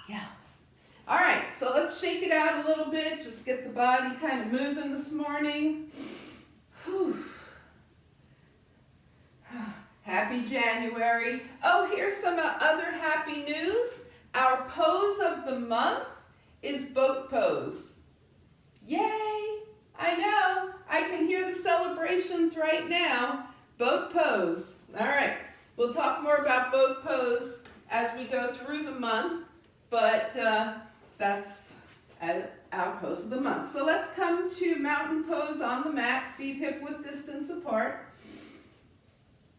Yeah. All right, so let's shake it out a little bit. Just get the body kind of moving this morning. Whew. Happy January. Oh, here's some other happy news. Our pose of the month is boat pose. Yay! I know. I can hear the celebrations right now. Boat pose. All right. We'll talk more about boat pose as we go through the month, but that's our pose of the month. So let's come to mountain pose on the mat, feet hip width distance apart.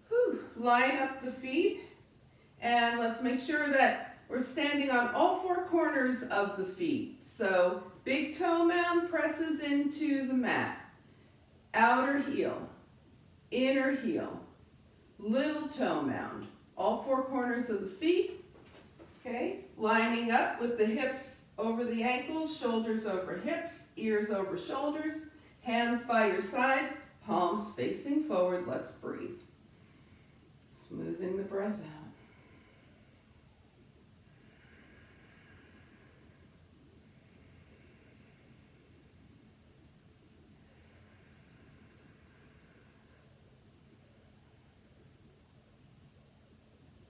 Whew. Line up the feet, and let's make sure that we're standing on all four corners of the feet. So big toe mound presses into the mat. Outer heel, inner heel, little toe mound, all four corners of the feet. Okay, lining up with the hips over the ankles, shoulders over hips, ears over shoulders, hands by your side, palms facing forward. Let's breathe. Smoothing the breath out.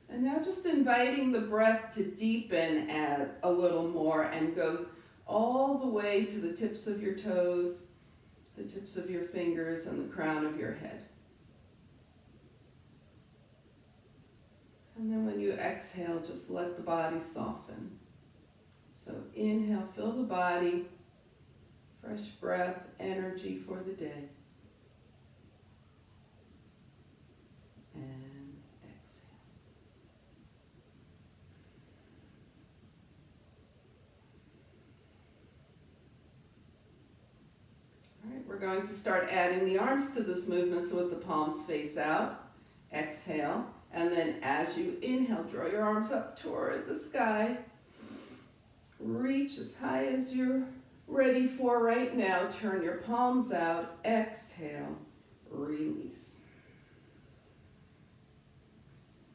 And now just inviting the breath to deepen a little more and go all the way to the tips of your toes, the tips of your fingers, and the crown of your head. And then when you exhale, just let the body soften. So inhale, fill the body, fresh breath, energy for the day. And exhale. All right, we're going to start adding the arms to this movement so with the palms face out. Exhale. And then as you inhale, draw your arms up toward the sky. Reach as high as you're ready for right now. Turn your palms out. Exhale. Release.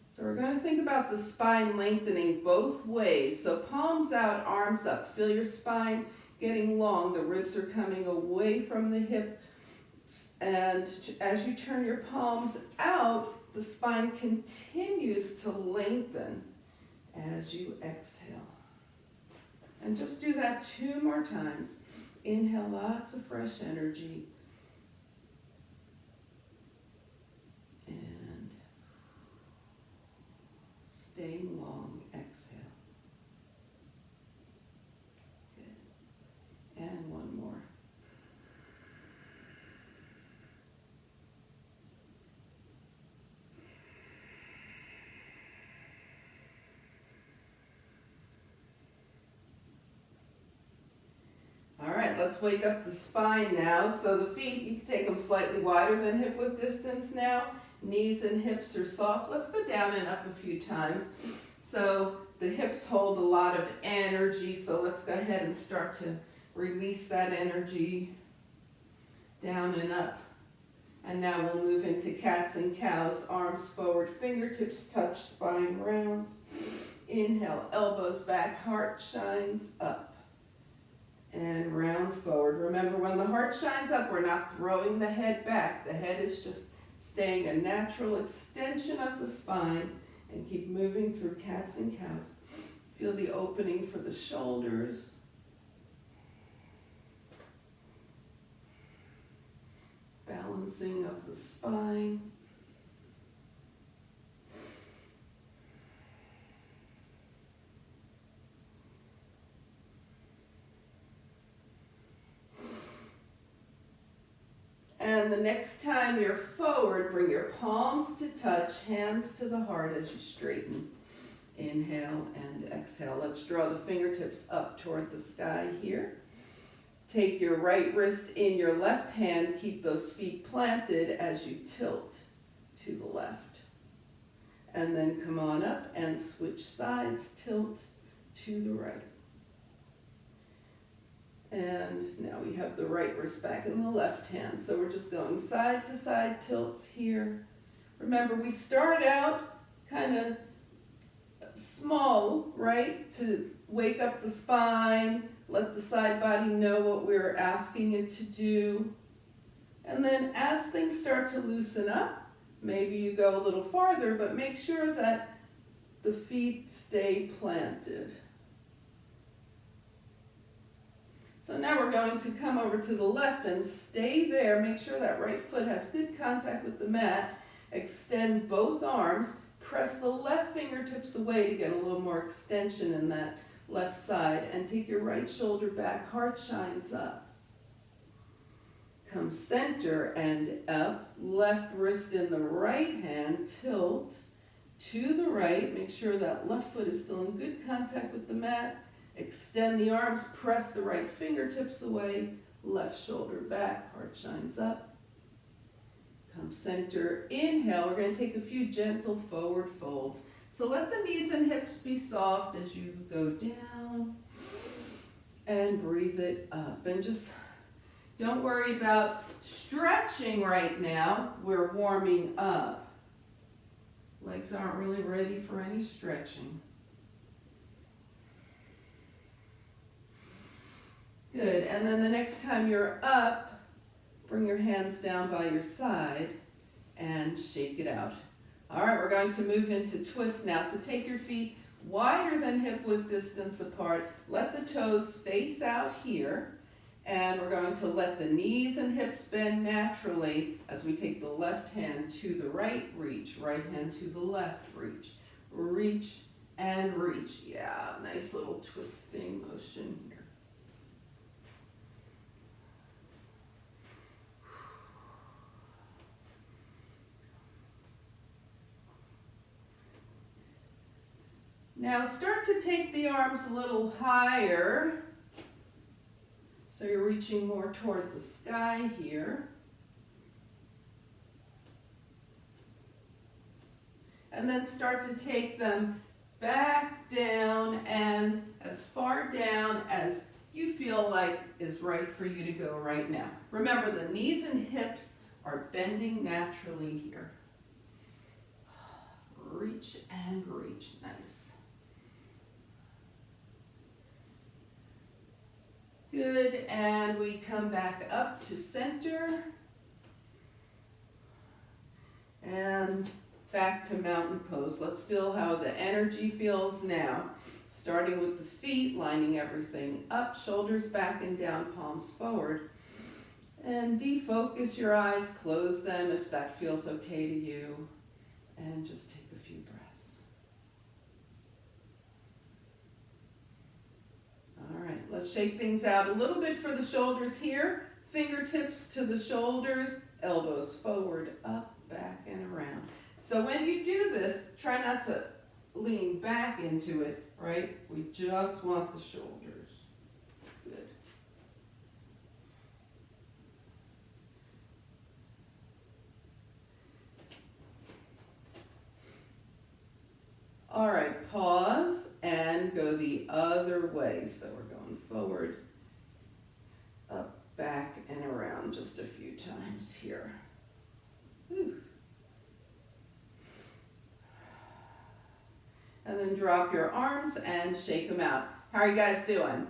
So we're going to think about the spine lengthening both ways. So palms out, arms up. Feel your spine getting long. The ribs are coming away from the hip. And as you turn your palms out, the spine continues to lengthen as you exhale. And just do that 2 more times. Inhale lots of fresh energy. And staying long, exhale. Good. And one more. All right, let's wake up the spine now. So the feet, you can take them slightly wider than hip width distance now. Knees and hips are soft. Let's go down and up a few times. So the hips hold a lot of energy, so let's go ahead and start to release that energy down and up. And now we'll move into cats and cows. Arms forward, fingertips touch, spine rounds. Inhale, elbows back, heart shines up. And round forward. Remember, when the heart shines up, we're not throwing the head back. The head is just staying a natural extension of the spine. And keep moving through cats and cows. Feel the opening for the shoulders. Balancing of the spine. And the next time you're forward, bring your palms to touch, hands to the heart as you straighten. Inhale and exhale. Let's draw the fingertips up toward the sky here. Take your right wrist in your left hand. Keep those feet planted as you tilt to the left. And then come on up and switch sides, tilt to the right. And now we have the right wrist back in the left hand. So we're just going side to side tilts here. Remember, we start out kind of small, right? To wake up the spine, let the side body know what we're asking it to do. And then as things start to loosen up, maybe you go a little farther, but make sure that the feet stay planted. So now we're going to come over to the left and stay there. Make sure that right foot has good contact with the mat. Extend both arms. Press the left fingertips away to get a little more extension in that left side. And take your right shoulder back. Heart shines up. Come center and up. Left wrist in the right hand. Tilt to the right. Make sure that left foot is still in good contact with the mat. Extend the arms, press the right fingertips away, left shoulder back, heart shines up. Come center, inhale. We're going to take a few gentle forward folds. So let the knees and hips be soft as you go down and breathe it up. And just don't worry about stretching right now. We're warming up. Legs aren't really ready for any stretching. Good, and then the next time you're up, bring your hands down by your side and shake it out. All right, we're going to move into twist now. So take your feet wider than hip width distance apart. Let the toes face out here. And we're going to let the knees and hips bend naturally as we take the left hand to the right, reach. Right hand to the left, reach. Reach and reach. Yeah, nice little twisting motion here. Now start to take the arms a little higher. So you're reaching more toward the sky here. And then start to take them back down and as far down as you feel like is right for you to go right now. Remember, the knees and hips are bending naturally here. Reach and reach. Nice. Good, and we come back up to center. And back to mountain pose. Let's feel how the energy feels now. Starting with the feet, lining everything up, shoulders back and down, palms forward. And defocus your eyes, close them if that feels okay to you. And just take a few breaths. All right, let's shake things out a little bit for the shoulders here. Fingertips to the shoulders, elbows forward, up, back, and around. So when you do this, try not to lean back into it, right? We just want the shoulders. Good. All right, pause and go the other way. So we're going forward, up, back, and around just a few times here. Whew. And then drop your arms and shake them out. How are you guys doing?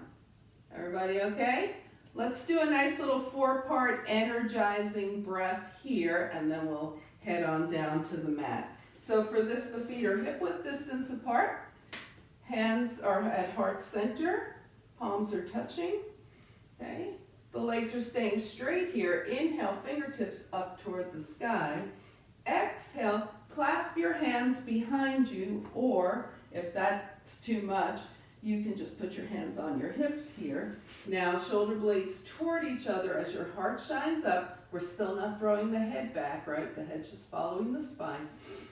Everybody okay? Let's do a nice little 4-part energizing breath here, and then we'll head on down to the mat. So for this, the feet are hip width distance apart. Hands are at heart center. Palms are touching. Okay. The legs are staying straight here. Inhale, fingertips up toward the sky. Exhale, clasp your hands behind you, or if that's too much, you can just put your hands on your hips here. Now, shoulder blades toward each other as your heart shines up. We're still not throwing the head back, right? The head's just following the spine.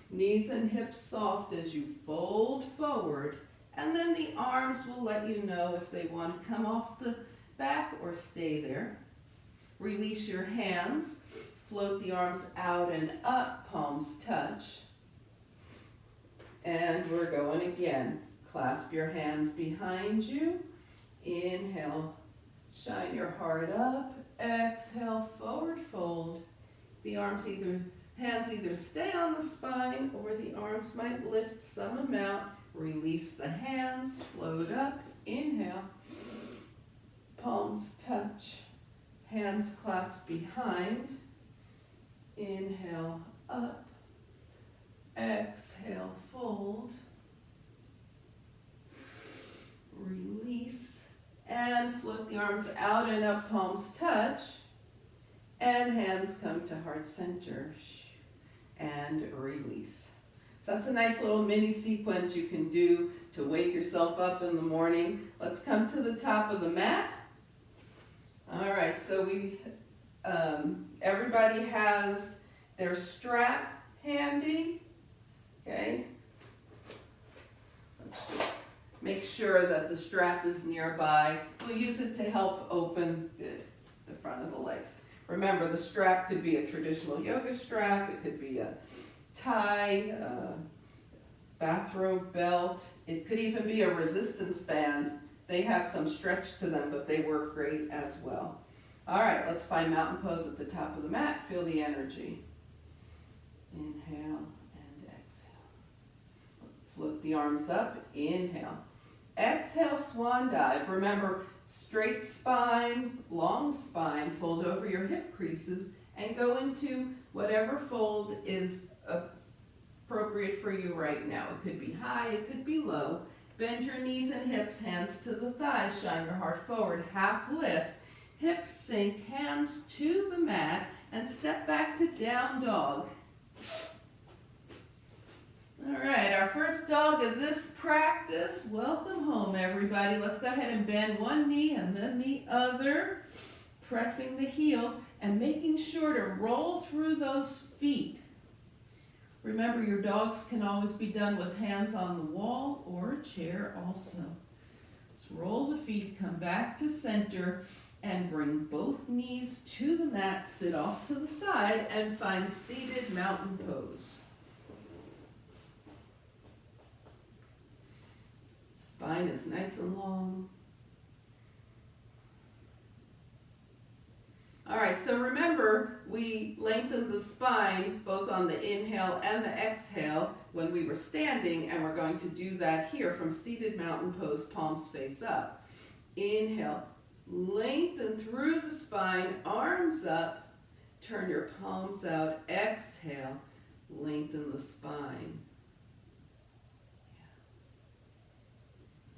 Knees and hips soft as you fold forward. And then the arms will let you know if they want to come off the back or stay there. Release your hands. Float the arms out and up, palms touch. And we're going again. Clasp your hands behind you. Inhale, shine your heart up. Exhale, forward fold. The hands either stay on the spine or the arms might lift some amount. Release the hands, float up, inhale. Palms touch, hands clasped behind. Inhale, up. Exhale, fold. Release, and float the arms out and up, palms touch. And hands come to heart center. And release. So that's a nice little mini sequence you can do to wake yourself up in the morning. Let's come to the top of the mat. All right, so everybody has their strap handy. Okay. Let's just make sure that the strap is nearby. We'll use it to help open the front of the legs. Remember, the strap could be a traditional yoga strap. It could be a tie, bathrobe belt. It could even be a resistance band. They have some stretch to them, but they work great as well. All right, let's find mountain pose at the top of the mat. Feel the energy. Inhale and exhale. Float the arms up. Inhale. Exhale, swan dive. Remember, straight spine, long spine, fold over your hip creases and go into whatever fold is appropriate for you right now. It could be high, it could be low. Bend your knees and hips, hands to the thighs, shine your heart forward, half lift. Hips sink, hands to the mat, and step back to down dog. All right, our first dog of this practice. Welcome home, everybody. Let's go ahead and bend one knee and then the other, pressing the heels and making sure to roll through those feet. Remember, your dogs can always be done with hands on the wall or a chair also. Let's roll the feet, come back to center, and bring both knees to the mat. Sit off to the side and find seated mountain pose. Spine is nice and long. All right, so remember, we lengthened the spine both on the inhale and the exhale when we were standing, and we're going to do that here from seated mountain pose, palms face up. Inhale, lengthen through the spine, arms up, turn your palms out. Exhale, lengthen the spine.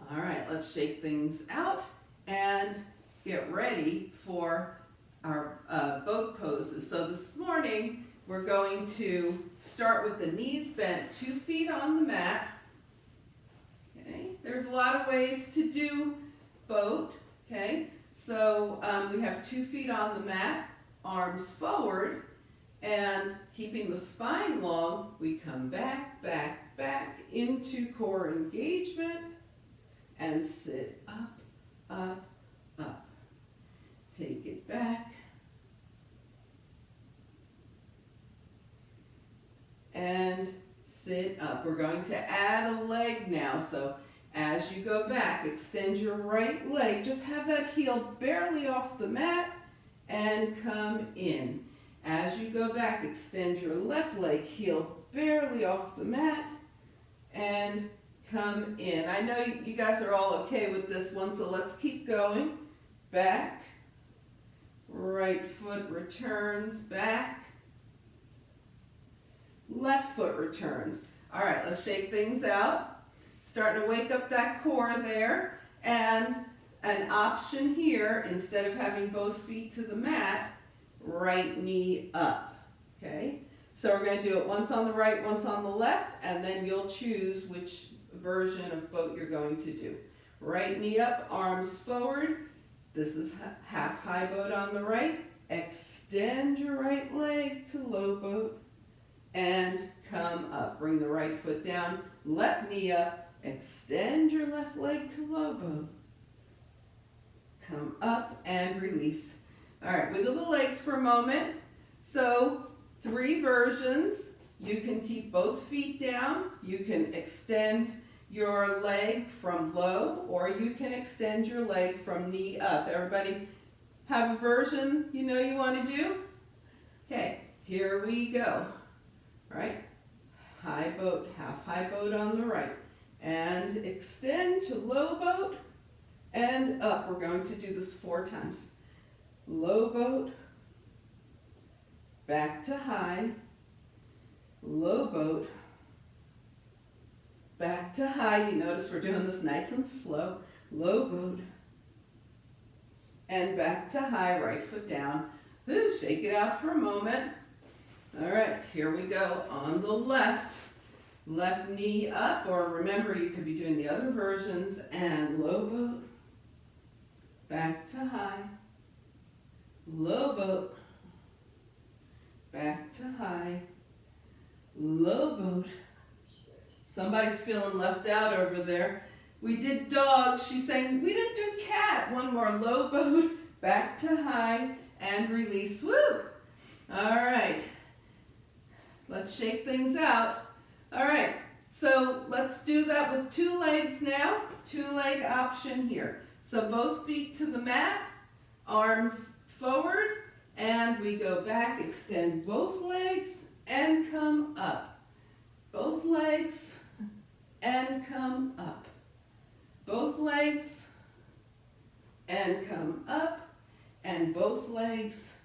All right, let's shake things out and get ready for our boat poses. So this morning, we're going to start with the knees bent, 2 feet on the mat. Okay, there's a lot of ways to do boat. Okay, so we have 2 feet on the mat, arms forward, and keeping the spine long, we come back, back, back into core engagement. And sit up, up, up. Take it back. And sit up. We're going to add a leg now. So as you go back, extend your right leg. Just have that heel barely off the mat and come in. As you go back, extend your left leg, heel barely off the mat and come in. I know you guys are all okay with this one, so let's keep going. Back. Right foot returns back. Left foot returns. All right, let's shake things out. Starting to wake up that core there. And an option here, instead of having both feet to the mat, right knee up. Okay? So we're going to do it once on the right, once on the left, and then you'll choose which version of boat you're going to do. Right knee up, arms forward. This is half high boat on the right. Extend your right leg to low boat and come up. Bring the right foot down, left knee up, extend your left leg to low boat. Come up and release. All right, wiggle the legs for a moment. So 3 versions. You can keep both feet down. You can extend your leg from low, or you can extend your leg from knee up. Everybody have a version you know you want to do? Okay, here we go. All right, high boat, half high boat on the right. and extend to low boat and up. We're going to do this 4 times. Low boat, back to high, low boat, back to high. You notice we're doing this nice and slow. Low boat, and back to high, right foot down. Ooh, shake it out for a moment. All right, here we go on the left. Left knee up, or remember you could be doing the other versions, and low boat, back to high, low boat, back to high, low boat. Somebody's feeling left out over there. We did dog. She's saying, we didn't do cat. One more. Low boat, back to high, and release. Woo! All right. Let's shake things out. All right. So let's do that with 2 legs now. 2-leg option here. So both feet to the mat, arms forward, and we go back, extend both legs, and come up. Both legs, and come up. Both legs, and come up, and both legs,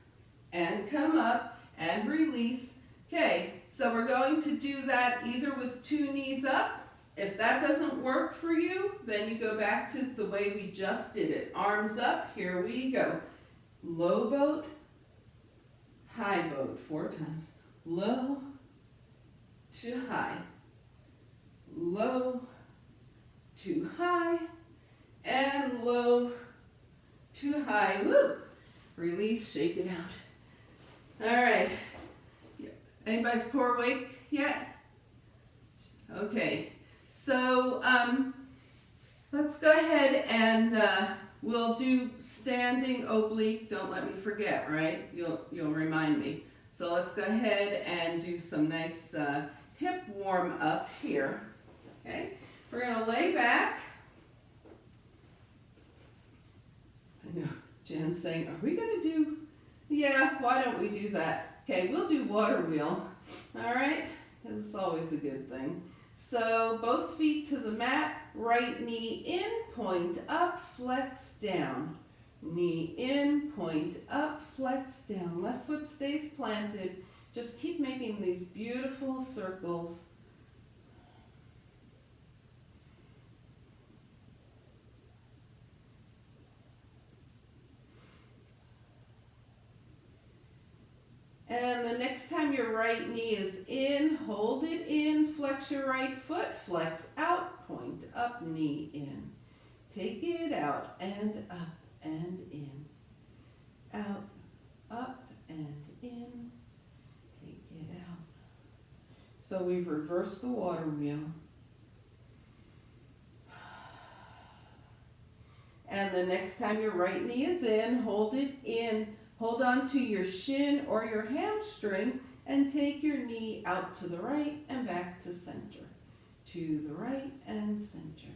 and come up, and release. Okay, so we're going to do that either with 2 knees up. If that doesn't work for you, then you go back to the way we just did it. Arms up, here we go. Low boat, high boat, 4 times. Low to high, low to high, and low to high. Woo! Release, shake it out. All right. Anybody's core awake yet? Okay. So let's go ahead and we'll do standing oblique. Don't let me forget, right? You'll remind me. So let's go ahead and do some nice hip warm up here. Okay. We're going to lay back. I know Jan's saying, are we going to do? Yeah, why don't we do that? Okay, we'll do water wheel. All right, it's always a good thing. So both feet to the mat, right knee in, point up, flex down. Knee in, point up, flex down. Left foot stays planted. Just keep making these beautiful circles. And the next time your right knee is in, hold it in, flex your right foot, flex out, point up, knee in. Take it out and up and in. Out, up and in. Take it out. So we've reversed the water wheel. And the next time your right knee is in, hold it in. Hold on to your shin or your hamstring and take your knee out to the right and back to center. To the right and center.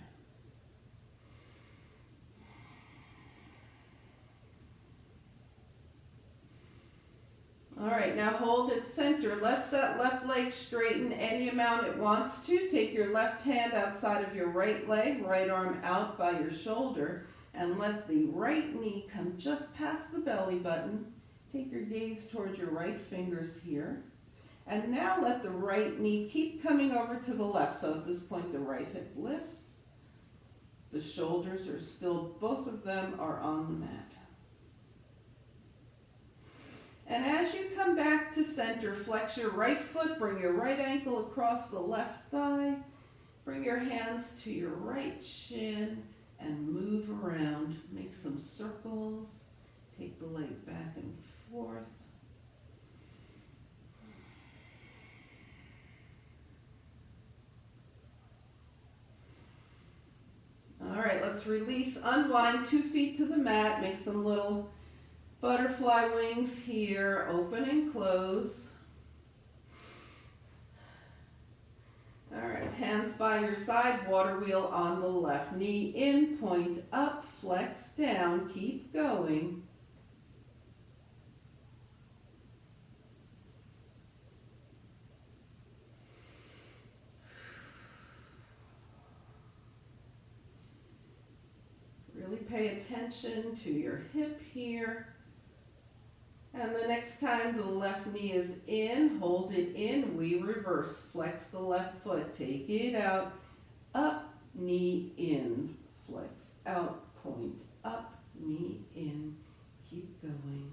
All right, now hold at center. Let that left leg straighten any amount it wants to. Take your left hand outside of your right leg, right arm out by your shoulder. And let the right knee come just past the belly button. Take your gaze towards your right fingers here. And now let the right knee keep coming over to the left. So at this point, the right hip lifts. The shoulders are still, both of them are on the mat. And as you come back to center, flex your right foot, bring your right ankle across the left thigh. Bring your hands to your right shin. And move around, make some circles, take the leg back and forth. All right, let's release, unwind, 2 feet to the mat, make some little butterfly wings here, open and close. All right, hands by your side, water wheel on the left. Knee in, point up, flex down, keep going. pay attention to your hip here. And the next time the left knee is in, hold it in, we reverse. Flex the left foot, take it out, up, knee in, flex, out, point, up, knee in, keep going.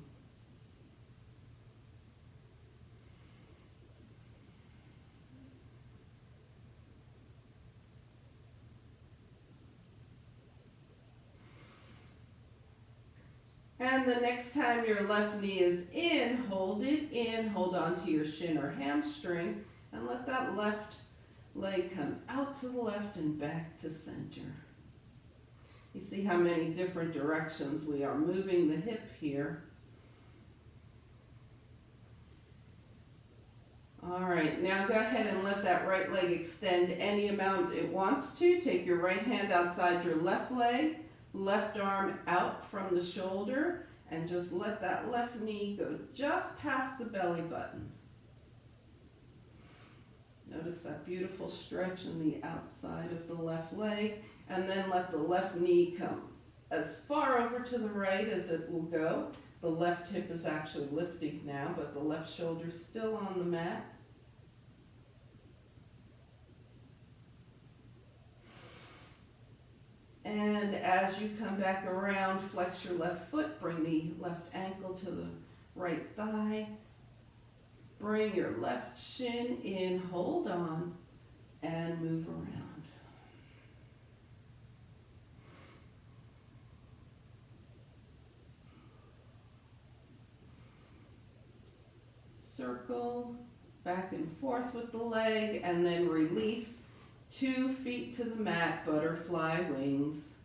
And the next time your left knee is in, hold it in, hold on to your shin or hamstring, and let that left leg come out to the left and back to center. You see how many different directions we are moving the hip here. All right, now go ahead and let that right leg extend any amount it wants to. Take your right hand outside your left leg, left arm out from the shoulder, and just let that left knee go just past the belly button. Notice that beautiful stretch in the outside of the left leg, and then let the left knee come as far over to the right as it will go. The left hip is actually lifting now, but the left shoulder is still on the mat. And as you come back around, flex your left foot, bring the left ankle to the right thigh. Bring your left shin in, hold on, and move around. Circle back and forth with the leg, and then release. 2 feet to the mat, butterfly wings.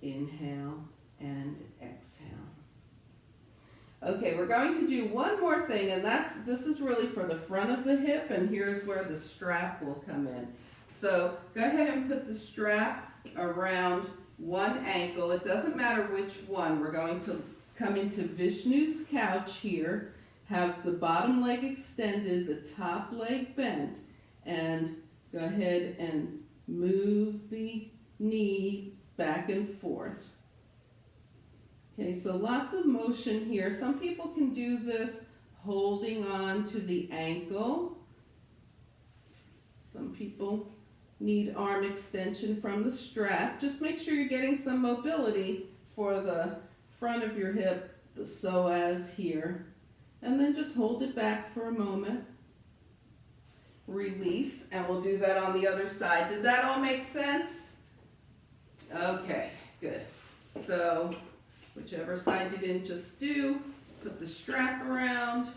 Inhale and exhale. Okay, we're going to do one more thing, and this is really for the front of the hip, and here's where the strap will come in. So go ahead and put the strap around one ankle. It doesn't matter which one. We're going to come into Vishnu's couch here, have the bottom leg extended, the top leg bent, and go ahead and move the knee back and forth. Okay, so lots of motion here. Some people can do this holding on to the ankle. Some people need arm extension from the strap. Just make sure you're getting some mobility for the front of your hip, the psoas here. And then just hold it back for a moment. Release, and we'll do that on the other side. Did that all make sense? Okay, good. So whichever side you didn't just do, put the strap around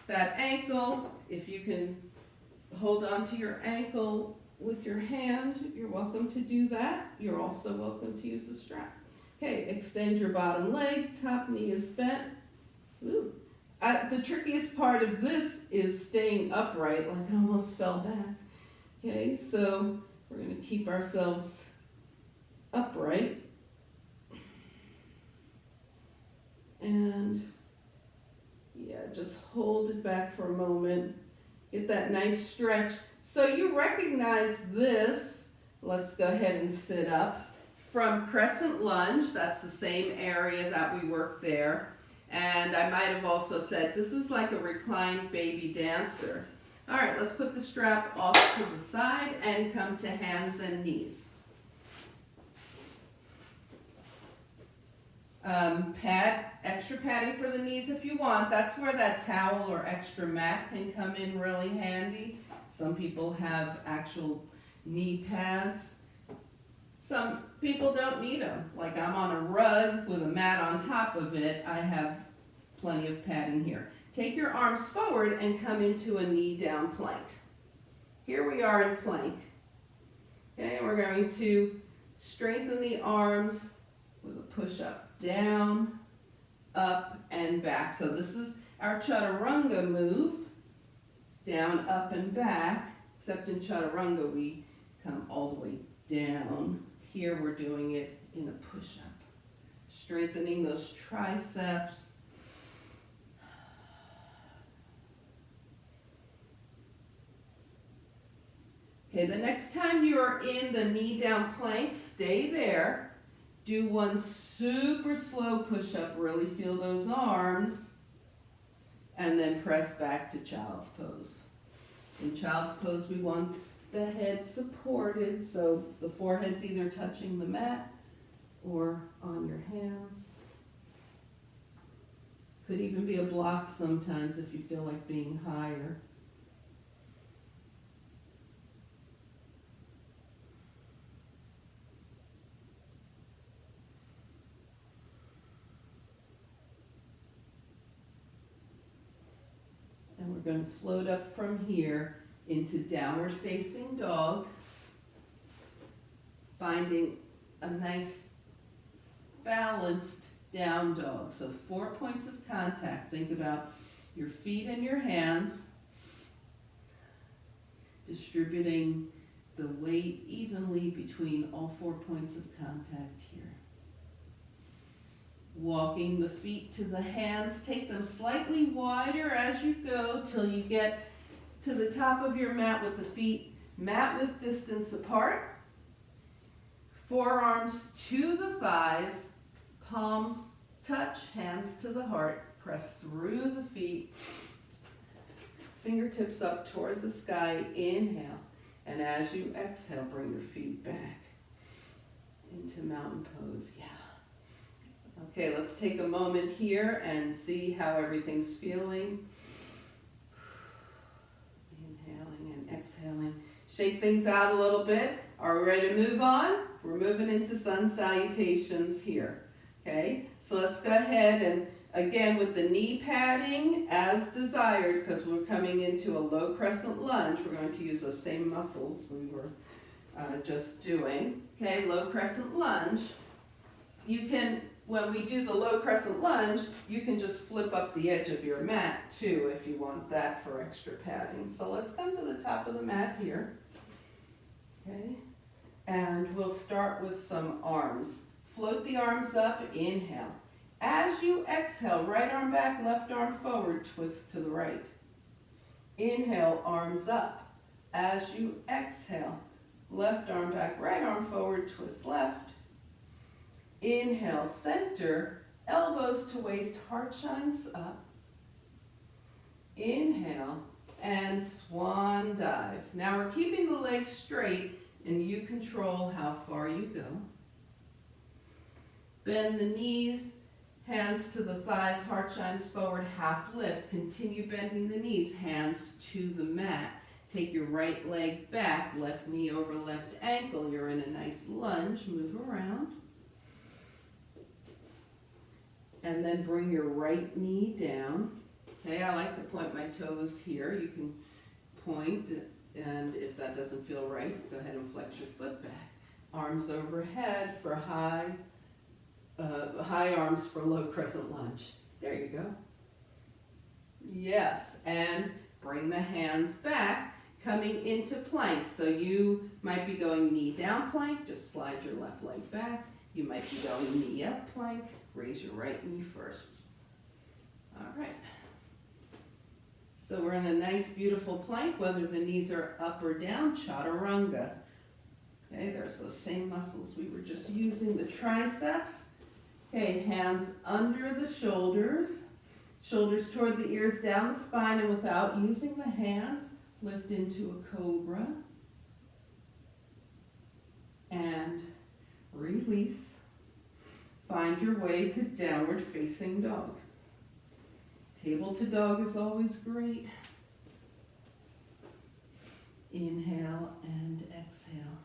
that ankle. If you can hold on to your ankle with your hand, you're welcome to do that. You're also welcome to use the strap. Okay, extend your bottom leg, top knee is bent. Ooh. The trickiest part of this is staying upright, like I almost fell back. Okay, so we're going to keep ourselves upright. And yeah, just hold it back for a moment. Get that nice stretch. So you recognize this. Let's go ahead and sit up. From crescent lunge, that's the same area that we worked there. And I might have also said this is like a reclined baby dancer. All right, let's put the strap off to the side and come to hands and knees. Extra padding for the knees if you want. That's where that towel or extra mat can come in really handy. Some people have actual knee pads. Some people don't need them. Like I'm on a rug with a mat on top of it. I have plenty of padding here. Take your arms forward and come into a knee down plank. Here we are in plank. Okay, we're going to strengthen the arms with a push up, down, up, and back. So this is our chaturanga move. Down, up, and back. Except in chaturanga we come all the way down. Here we're doing it in a push-up, strengthening those triceps. Okay, the next time you're in the knee down plank, stay there. Do one super slow push-up, really feel those arms, and then press back to child's pose. In child's pose, we want the head supported, so the forehead's either touching the mat or on your hands. Could even be a block sometimes if you feel like being higher. And we're going to float up from here into downward facing dog, finding a nice balanced down dog. So 4 points of contact. Think about your feet and your hands, distributing the weight evenly between all 4 points of contact here. Walking the feet to the hands, take them slightly wider as you go till you get to the top of your mat with the feet mat width distance apart. Forearms to the thighs, palms touch, hands to the heart, press through the feet, fingertips up toward the sky, inhale, and as you exhale, bring your feet back into mountain pose, yeah. Okay, let's take a moment here and see how everything's feeling. Inhaling and exhaling. Shake things out a little bit. Are we ready to move on? We're moving into sun salutations here. Okay, so let's go ahead and again with the knee padding as desired, because we're coming into a low crescent lunge. We're going to use the same muscles we were just doing. Okay, low crescent lunge. You can, when we do the low crescent lunge, you can just flip up the edge of your mat too if you want that for extra padding. So let's come to the top of the mat here. Okay, and we'll start with some arms. Float the arms up, inhale. As you exhale, right arm back, left arm forward, twist to the right. Inhale, arms up. As you exhale, left arm back, right arm forward, twist left. Inhale, center, elbows to waist, heart shines up. Inhale, and swan dive. Now we're keeping the legs straight, and you control how far you go. Bend the knees, hands to the thighs, heart shines forward, half lift. Continue bending the knees, hands to the mat. Take your right leg back, left knee over left ankle. You're in a nice lunge, move around. And then bring your right knee down. Okay, I like to point my toes here. You can point, and if that doesn't feel right, go ahead and flex your foot back. Arms overhead for high arms for low crescent lunge. There you go. Yes, and bring the hands back, coming into plank. So you might be going knee down plank, just slide your left leg back. You might be going knee up plank, raise your right knee first. All right. So we're in a nice, beautiful plank, whether the knees are up or down, chaturanga. Okay, there's those same muscles we were just using, the triceps. Okay, hands under the shoulders, shoulders toward the ears, down the spine, and without using the hands, lift into a cobra. And release. Find your way to downward facing dog. Table to dog is always great. Inhale and exhale.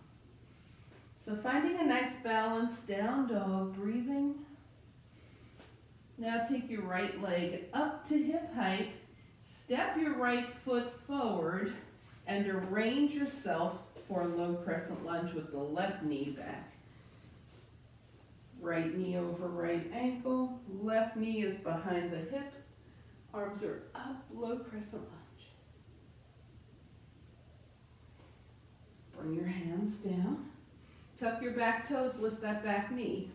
So finding a nice balance, down dog, breathing. Now take your right leg up to hip height, step your right foot forward, and arrange yourself for a low crescent lunge with the left knee back. Right knee over right ankle, left knee is behind the hip, arms are up, low crescent lunge. Bring your hands down. Tuck your back toes, lift that back knee.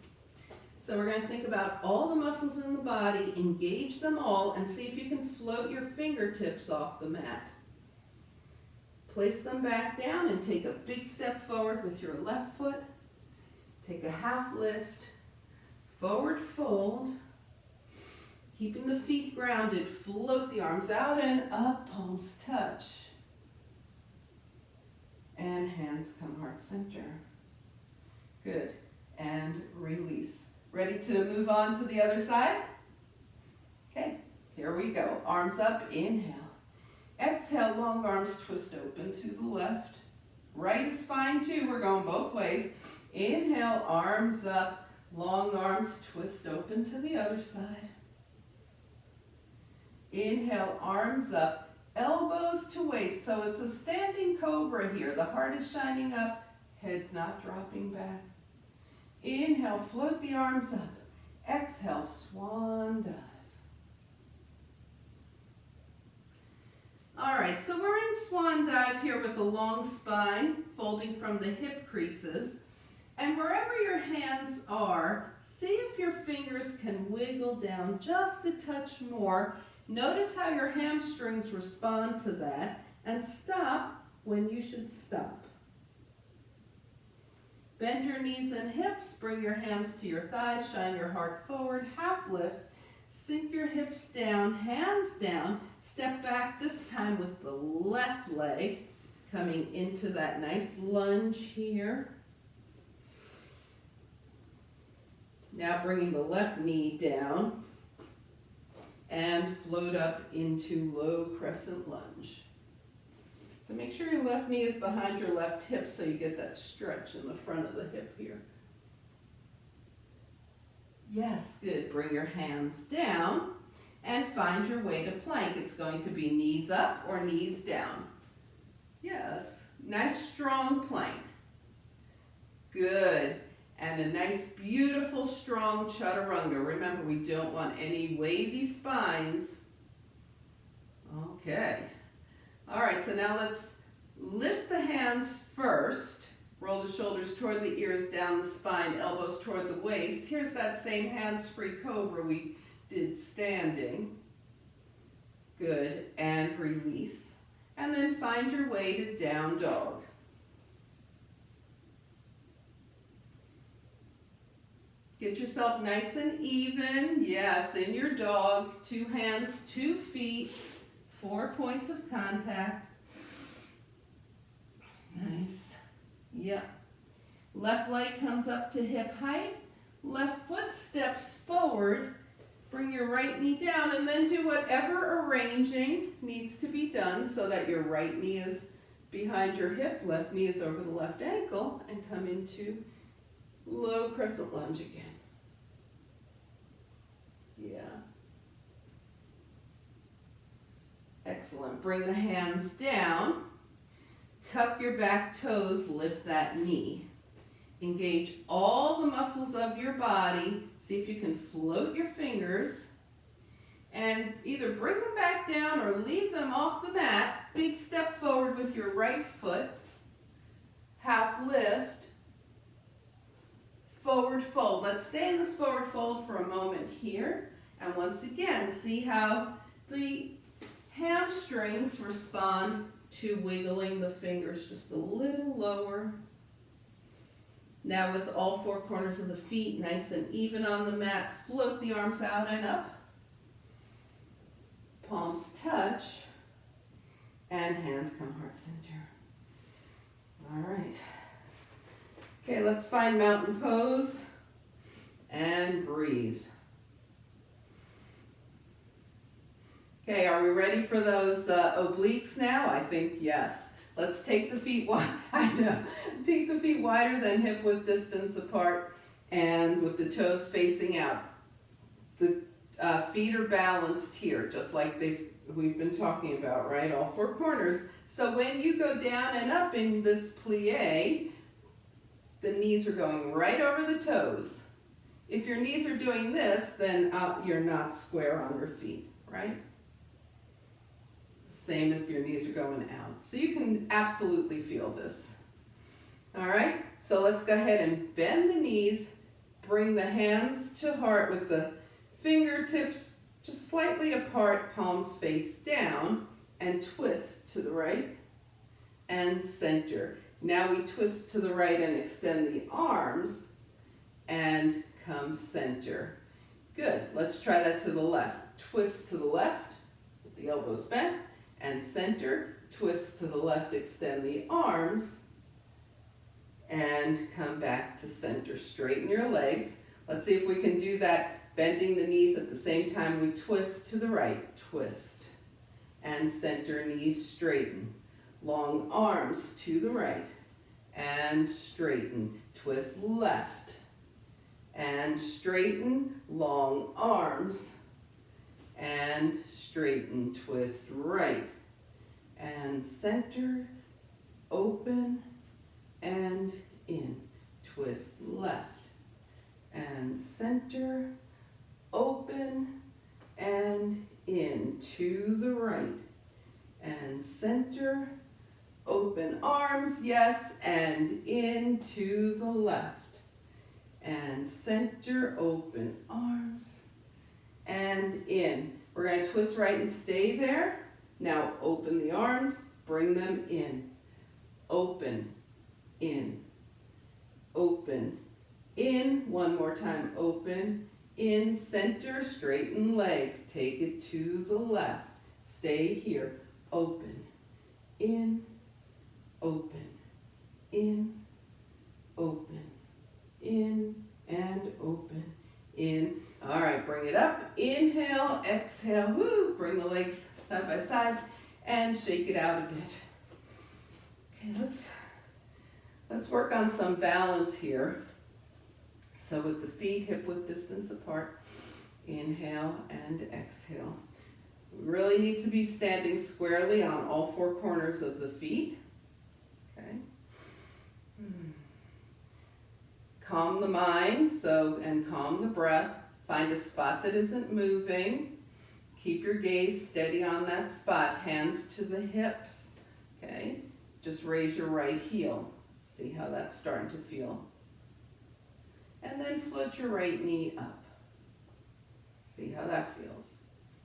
So we're going to think about all the muscles in the body, engage them all, and see if you can float your fingertips off the mat. Place them back down and take a big step forward with your left foot. Take a half lift, forward fold. Keeping the feet grounded, float the arms out and up, palms touch. And hands come heart center. Good. And release. Ready to move on to the other side? Okay, here we go. Arms up, inhale. Exhale, long arms twist open to the left. Right is fine too, we're going both ways. Inhale, arms up, long arms twist open to the other side. Inhale, arms up, elbows to waist. So it's a standing cobra here. The heart is shining up, head's not dropping back. Inhale, float the arms up. Exhale, swan dive. All right, so we're in swan dive here with a long spine, folding from the hip creases. And wherever your hands are, see if your fingers can wiggle down just a touch more. Notice how your hamstrings respond to that, and stop when you should stop. Bend your knees and hips, bring your hands to your thighs, shine your heart forward, half lift, sink your hips down, hands down, step back this time with the left leg, coming into that nice lunge here. Now bringing the left knee down and float up into low crescent lunge. So make sure your left knee is behind your left hip so you get that stretch in the front of the hip here. Yes, good. Bring your hands down and find your way to plank. It's going to be knees up or knees down. Yes, nice strong plank. Good. And a nice, beautiful, strong chaturanga. Remember, we don't want any wavy spines. Okay. All right, so now let's lift the hands first. Roll the shoulders toward the ears, down the spine, elbows toward the waist. Here's that same hands-free cobra we did standing. Good, and release. And then find your way to down dog. Get yourself nice and even. Yes, in your dog. 2 hands, 2 feet, 4 points of contact. Nice. Yep. Left leg comes up to hip height. Left foot steps forward. Bring your right knee down and then do whatever arranging needs to be done so that your right knee is behind your hip, left knee is over the left ankle, and come into low crescent lunge again. Yeah. Excellent. Bring the hands down. Tuck your back toes, lift that knee. Engage all the muscles of your body. See if you can float your fingers. And either bring them back down or leave them off the mat. Big step forward with your right foot. Half lift. Forward fold. Let's stay in this forward fold for a moment here. And once again, see how the hamstrings respond to wiggling the fingers just a little lower. Now with all 4 corners of the feet nice and even on the mat, float the arms out and up. Palms touch. And hands come heart center. All right. Okay, let's find mountain pose and breathe. Okay, are we ready for those obliques now? I think yes. Let's take the feet wide. I know. Take the feet wider than hip width distance apart and with the toes facing out. The feet are balanced here, just like we've been talking about, right? All 4 corners. So when you go down and up in this plie, the knees are going right over the toes. If your knees are doing this, then you're not square on your feet, right? Same if your knees are going out. So you can absolutely feel this. All right, so let's go ahead and bend the knees, bring the hands to heart with the fingertips just slightly apart, palms face down, and twist to the right and center. Now we twist to the right and extend the arms and come center. Good. Let's try that to the left. Twist to the left, with the elbows bent, and center. Twist to the left, extend the arms, and come back to center. Straighten your legs. Let's see if we can do that, bending the knees at the same time we twist to the right. Twist, and center, knees straighten. Long arms to the right, and straighten. Twist left, and straighten. Long arms, and straighten. Twist right, and center, open, and in. Twist left, and center, open, and in. To the right, and center, open arms, yes, and in. To the left, and center, open arms, and in. We're going to twist right and stay there. Now open the arms, bring them in. Open, in, open, in. One more time, open, in, center, straighten legs. Take it to the left. Stay here. Open, in, open, in, open, in, and open, in. All right, bring it up. Inhale, exhale, woo. Bring the legs side by side and shake it out a bit. Okay, let's work on some balance here. So with the feet hip width distance apart, inhale and exhale. We really need to be standing squarely on all four corners of the feet. Okay. Calm the mind, and calm the breath. Find a spot that isn't moving. Keep your gaze steady on that spot. Hands to the hips. Okay. Just raise your right heel. See how that's starting to feel. And then float your right knee up. See how that feels.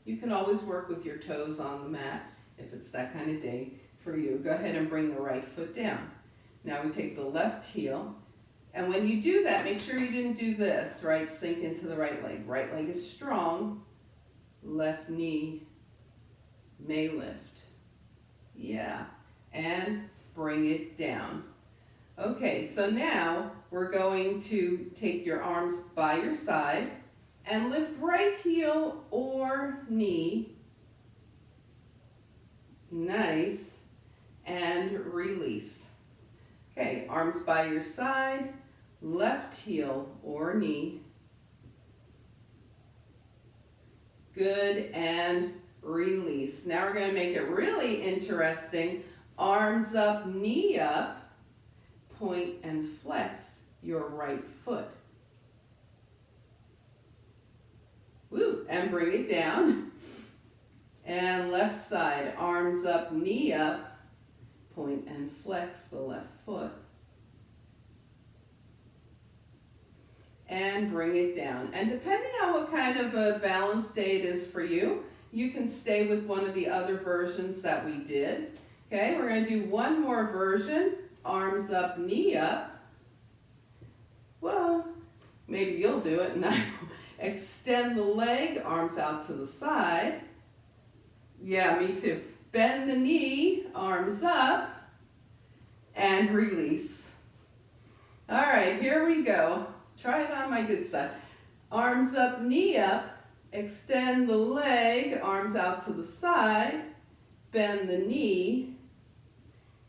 You can always work with your toes on the mat if it's that kind of day for you. Go ahead and bring the right foot down. Now we take the left heel, and when you do that, make sure you didn't do this, right? Sink into the right leg. Right leg is strong. Left knee may lift. Yeah, and bring it down. Okay, so now we're going to take your arms by your side and lift right heel or knee. Nice. And release. Okay, arms by your side, left heel or knee. Good, and release. Now we're going to make it really interesting. Arms up, knee up. Point and flex your right foot. Woo, and bring it down. And left side, arms up, knee up. Point and flex the left foot. And bring it down. And depending on what kind of a balance day it is for you, you can stay with one of the other versions that we did. Okay, we're going to do one more version. Arms up, knee up. Well, maybe you'll do it and I will. Extend the leg, arms out to the side. Yeah, me too. Bend the knee, arms up, and release. All right, here we go. Try it on my good side. Arms up, knee up. Extend the leg, arms out to the side. Bend the knee,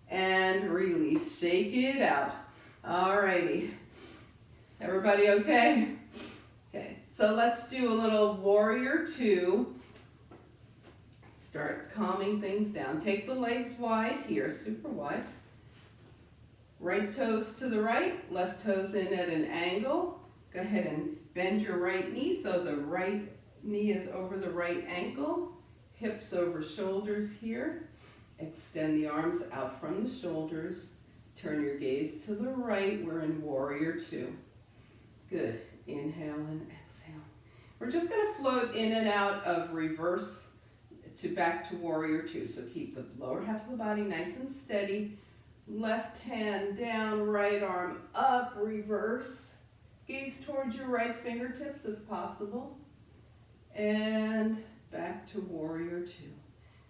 and release. Shake it out. All righty. Everybody okay? Okay, so let's do a little warrior two. Start calming things down. Take the legs wide here, super wide. Right toes to the right, left toes in at an angle. Go ahead and bend your right knee so the right knee is over the right ankle. Hips over shoulders here. Extend the arms out from the shoulders. Turn your gaze to the right. We're in warrior two. Good. Inhale and exhale. We're just going to float in and out of reverse to back to warrior two. So keep the lower half of the body nice and steady. Left hand down, right arm up, reverse. Gaze towards your right fingertips if possible. And back to warrior two.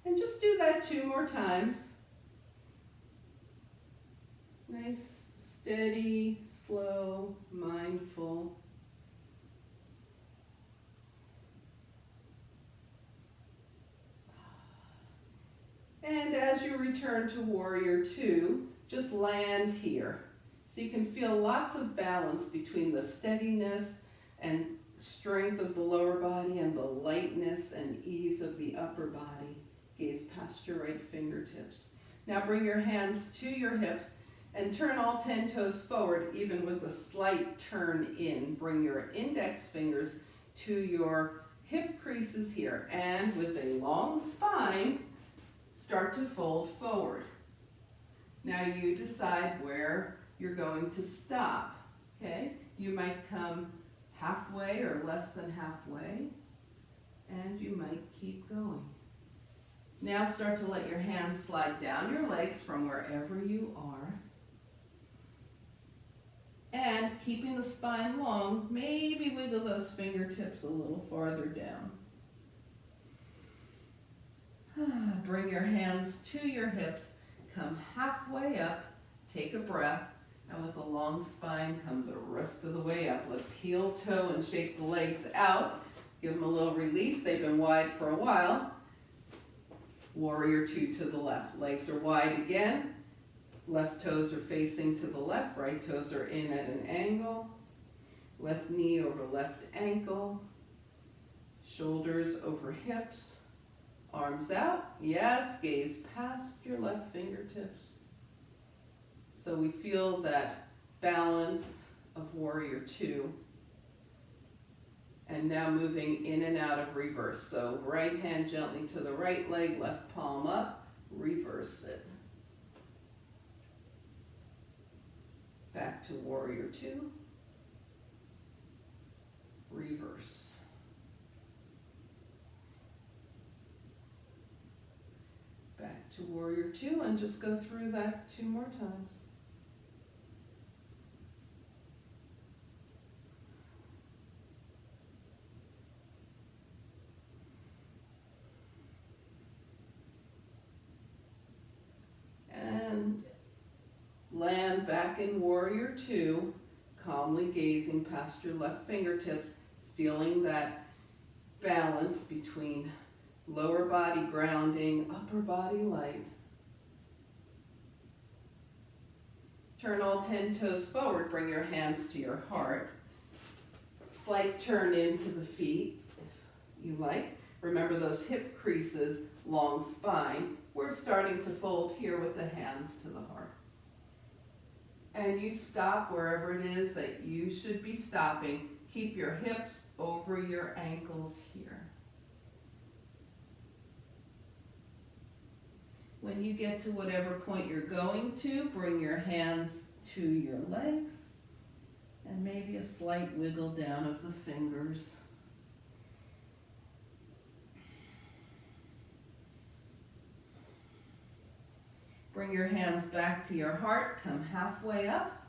And just do that 2 more times. Nice, steady, slow, mindful. And as you return to warrior two, just land here. So you can feel lots of balance between the steadiness and strength of the lower body and the lightness and ease of the upper body. Gaze past your right fingertips. Now bring your hands to your hips and turn all 10 toes forward, even with a slight turn in. Bring your index fingers to your hip creases here, and with a long spine, start to fold forward. Now you decide where you're going to stop, okay? You might come halfway or less than halfway, and you might keep going. Now start to let your hands slide down your legs from wherever you are. And keeping the spine long, maybe wiggle those fingertips a little farther down. Bring your hands to your hips, come halfway up, take a breath, and with a long spine, come the rest of the way up. Let's heel toe and shake the legs out. Give them a little release. They've been wide for a while. Warrior two to the left. Legs are wide again. Left toes are facing to the left. Right toes are in at an angle. Left knee over left ankle. Shoulders over hips. Arms out. Yes, gaze past your left fingertips. So we feel that balance of warrior two. And now moving in and out of reverse. So right hand gently to the right leg, left palm up, reverse it. Back to warrior two. Reverse. Back to warrior two, and just go through that 2 more times. And land back in warrior two, calmly gazing past your left fingertips, feeling that balance between lower body grounding, upper body light. Turn all 10 toes forward, bring your hands to your heart. Slight turn into the feet, if you like. Remember those hip creases, long spine. We're starting to fold here with the hands to the heart. And you stop wherever it is that you should be stopping. Keep your hips over your ankles here. When you get to whatever point you're going to, bring your hands to your legs and maybe a slight wiggle down of the fingers. Bring your hands back to your heart, come halfway up.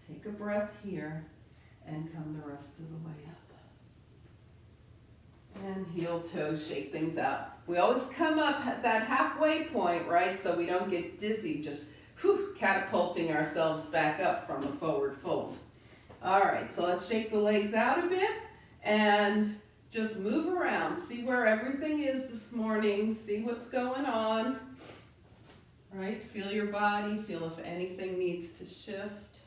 Take a breath here and come the rest of the way up. And heel toe, shake things out. We always come up at that halfway point, right? So we don't get dizzy, just catapulting ourselves back up from a forward fold. All right, so let's shake the legs out a bit and just move around. See where everything is this morning. See what's going on. Right? Feel your body. Feel if anything needs to shift.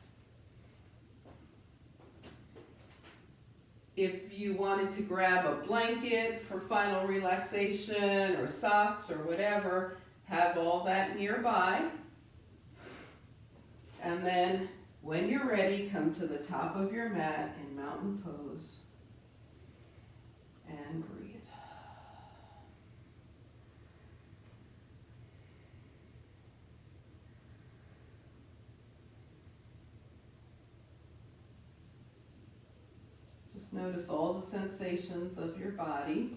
If you wanted to grab a blanket for final relaxation or socks or whatever, have all that nearby. And then when you're ready, come to the top of your mat in mountain pose and breathe. Notice all the sensations of your body.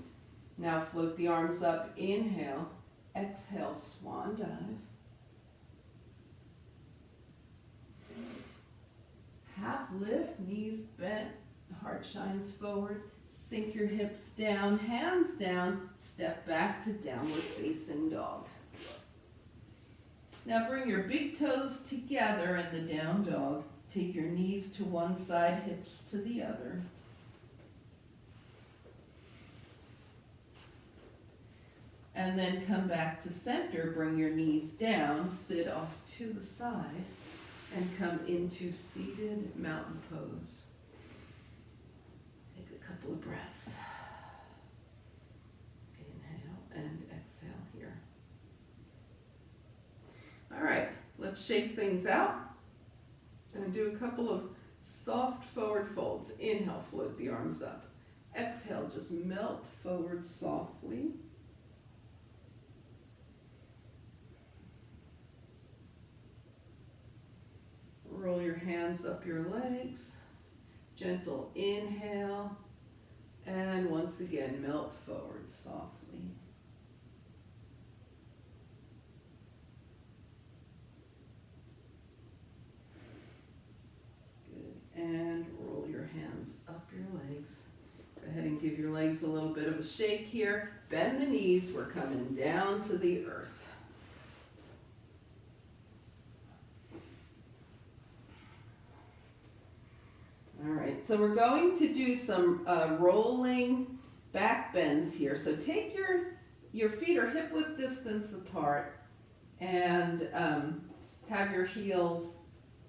Now float the arms up, inhale, exhale, swan dive. half lift, knees bent, heart shines forward. Sink your hips down, hands down, step back to downward facing dog. Now bring your big toes together in the down dog. Take your knees to one side, hips to the other. And then come back to center, bring your knees down, sit off to the side, and come into seated mountain pose. Take a couple of breaths. Inhale and exhale here. All right, let's shake things out and do a couple of soft forward folds. Inhale, float the arms up. Exhale, just melt forward softly. Roll your hands up your legs. Gentle inhale. And once again, melt forward softly. Good. And roll your hands up your legs. Go ahead and give your legs a little bit of a shake here. Bend the knees. We're coming down to the earth. All right, so we're going to do some rolling back bends here. So take your feet are hip width distance apart and have your heels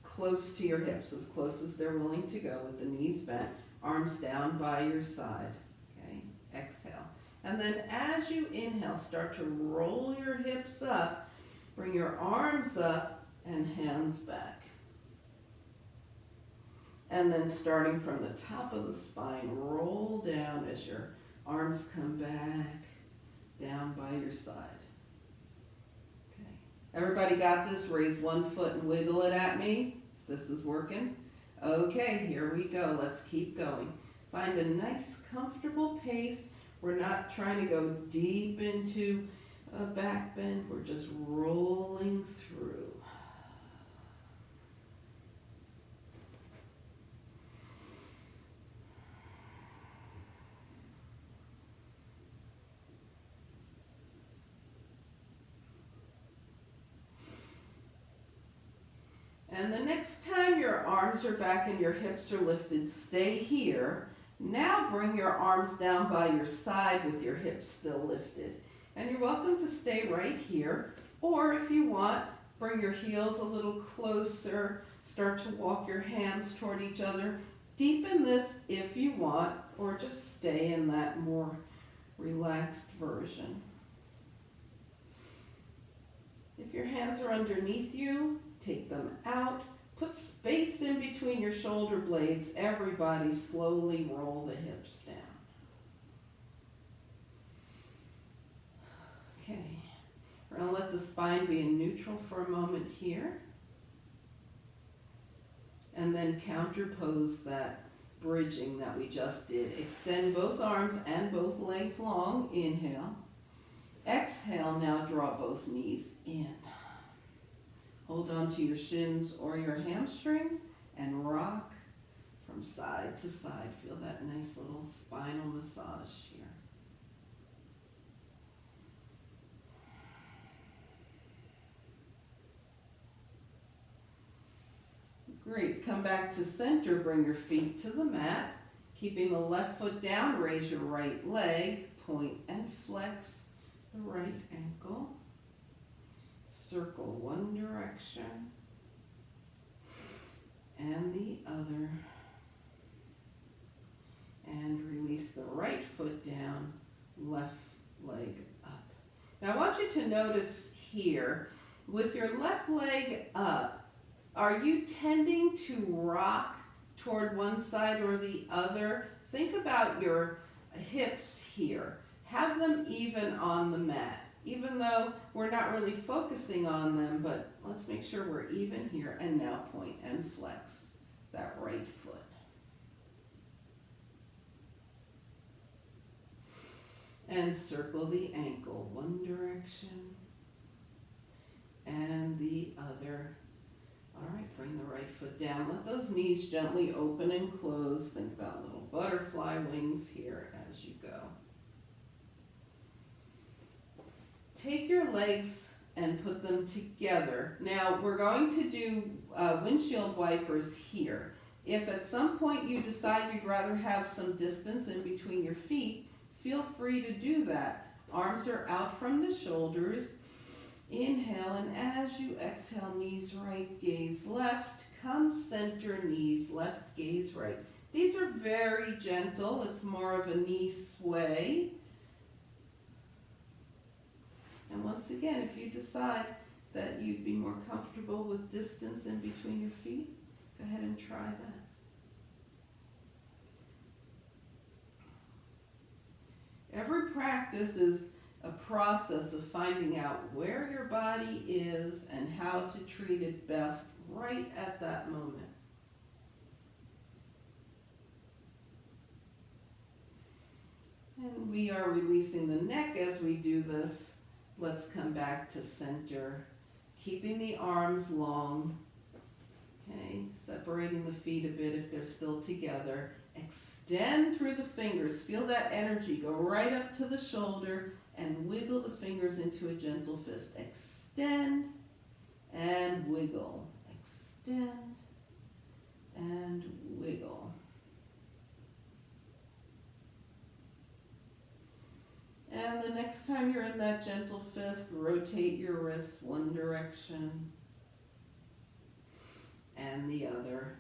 close to your hips, as close as they're willing to go with the knees bent, arms down by your side. Okay, exhale. And then as you inhale, start to roll your hips up, bring your arms up and hands back. And then starting from the top of the spine, roll down as your arms come back down by your side. Okay. Everybody got this? Raise one foot and wiggle it at me. This is working. Okay, here we go. Let's keep going. Find a nice, comfortable pace. We're not trying to go deep into a back bend. We're just rolling through. And the next time your arms are back and your hips are lifted, stay here. Now bring your arms down by your side with your hips still lifted. And you're welcome to stay right here. Or if you want, bring your heels a little closer. Start to walk your hands toward each other. Deepen this if you want, or just stay in that more relaxed version. If your hands are underneath you, take them out. Put space in between your shoulder blades. Everybody slowly roll the hips down. Okay. We're going to let the spine be in neutral for a moment here. And then counterpose that bridging that we just did. Extend both arms and both legs long. Inhale. Exhale, now draw both knees in. Hold on to your shins or your hamstrings and rock from side to side. Feel that nice little spinal massage here. Great. Come back to center. Bring your feet to the mat. Keeping the left foot down, raise your right leg. Point and flex the right ankle. Circle one direction and the other. And release the right foot down, left leg up. Now I want you to notice here, with your left leg up, are you tending to rock toward one side or the other? Think about your hips here. Have them even on the mat. Even though we're not really focusing on them, but let's make sure we're even here. And now point and flex that right foot. And circle the ankle one direction and the other All right, bring the right foot down. Let those knees gently open and close. Think about little butterfly wings here as you go. Take your legs and put them together. Now, we're going to do windshield wipers here. If at some point you decide you'd rather have some distance in between your feet, feel free to do that. Arms are out from the shoulders. Inhale, and as you exhale, knees right, gaze left. Come center, knees left, gaze right. These are very gentle. It's more of a knee sway. And once again, if you decide that you'd be more comfortable with distance in between your feet, go ahead and try that. Every practice is a process of finding out where your body is and how to treat it best right at that moment. And we are releasing the neck as we do this. Let's come back to center, keeping the arms long. Okay, separating the feet a bit if they're still together. Extend through the fingers. Feel that energy. Go right up to the shoulder and wiggle the fingers into a gentle fist. Extend and wiggle. Extend and wiggle. And the next time you're in that gentle fist, rotate your wrists one direction and the other.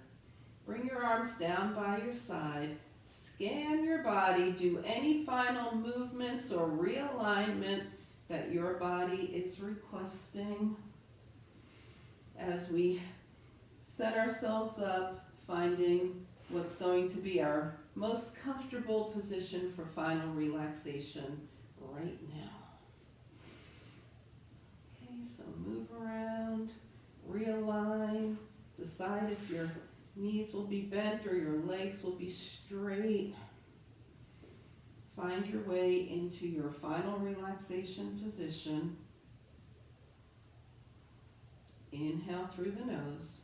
Bring your arms down by your side. Scan your body. Do any final movements or realignment that your body is requesting. As we set ourselves up, finding what's going to be our most comfortable position for final relaxation right now. Okay, so move around, realign, decide if your knees will be bent or your legs will be straight. Find your way into your final relaxation position. Inhale through the nose.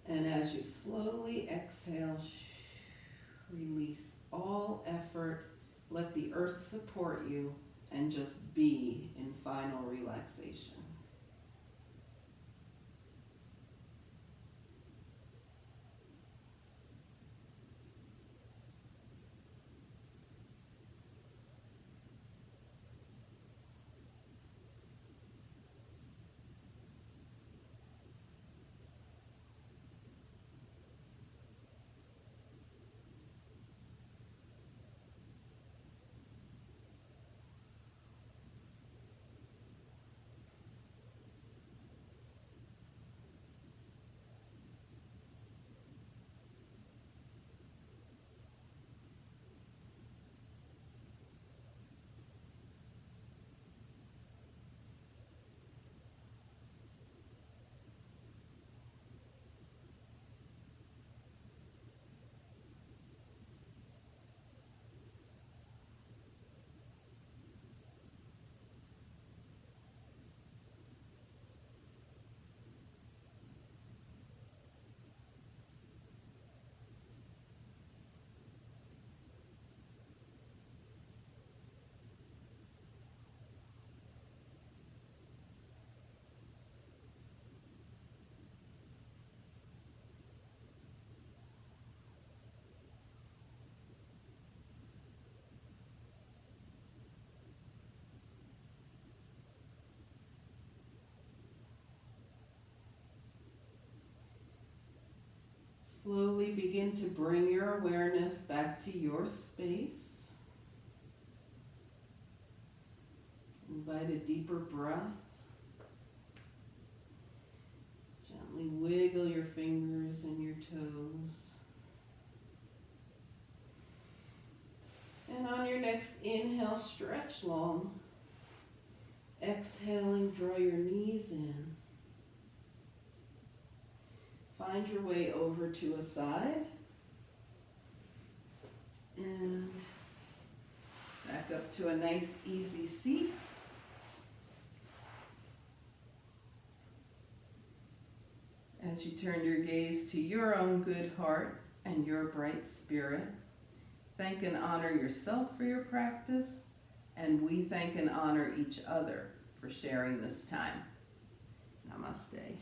And as you slowly exhale, release all effort. Let the earth support you and just be in final relaxation. Slowly begin to bring your awareness back to your space. Invite a deeper breath. Gently wiggle your fingers and your toes. And on your next inhale, stretch long. Exhaling, draw your knees in. Find your way over to a side. And back up to a nice easy seat. as you turn your gaze to your own good heart and your bright spirit, thank and honor yourself for your practice, and we thank and honor each other for sharing this time. Namaste.